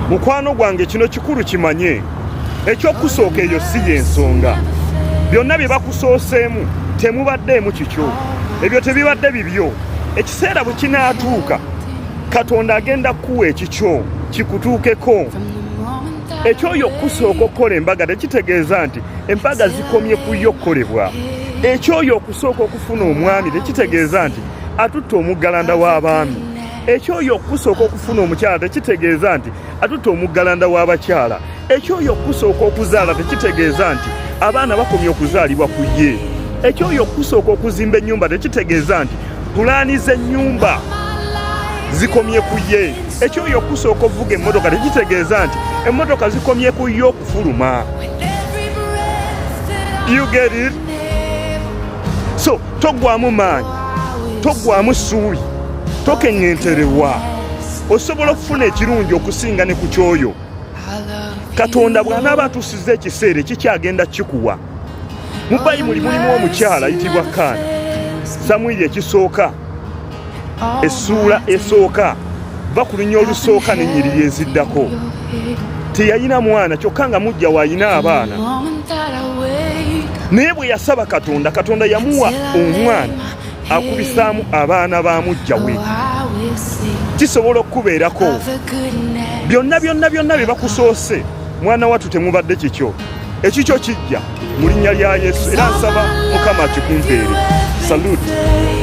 mukwano gwange kino kikulu kimanye ekyokusooka eyo si yensonga byonna bye bakusooseemu temubaddeemu kikyo ebyo tebibadde bibyo ekiseera bwe kinaatuuka Katonda agenda kuwa ekikyo kikutuukeko ekyoyo okusooka okukola embaga tekitegeeza nti embaga zikomye ku yo okukolebwa ekyoyo okusooka okufuna omwami tekitegeeza nti atutte omuggalanda w'abaami ekyoyo okusooka okufuna omukyala tekitegeeza nti atutte omuggalanda w'abakyala ekyoyo okusooka okuzaala tekitegeeza nti abaana bakomye okuzaalibwa ku ye ekyoyo okusooka okuzimba ennyumba tekitegeeza nti pulaani z'ennyumba zikomye ku ye ekyoyo okusooka okuvuga emmotoka tekitegeeza nti emmotoka zikomye ku ye okufuluma. You get it? So togwamu maanyi togwamu ssuubi tokeŋŋentererwa osobola okufuna ekirungi okusinga ne ku kyoyo Katonda bw'anaaba atuusizza ekiseera kikyagenda kikuwa. Mu Bayibuli mulimu omukyala ayitibwa Kaana. Samwiri ekisooka essuula esooka va ku lunya olusooka n'ennyiriri eziddako teyalina mwana kyokka nga mujja w'alina abaana naye bwe yasaba Katonda yamuwa omwana akubisaamu abaana ba mujja we. Kisobola okubeerako byonna bye bakusoose mwana wattu temubadde kikyo ekikyo kijja mu linnya lya Yesu era nsaba Mukama akikumpeere. Salute.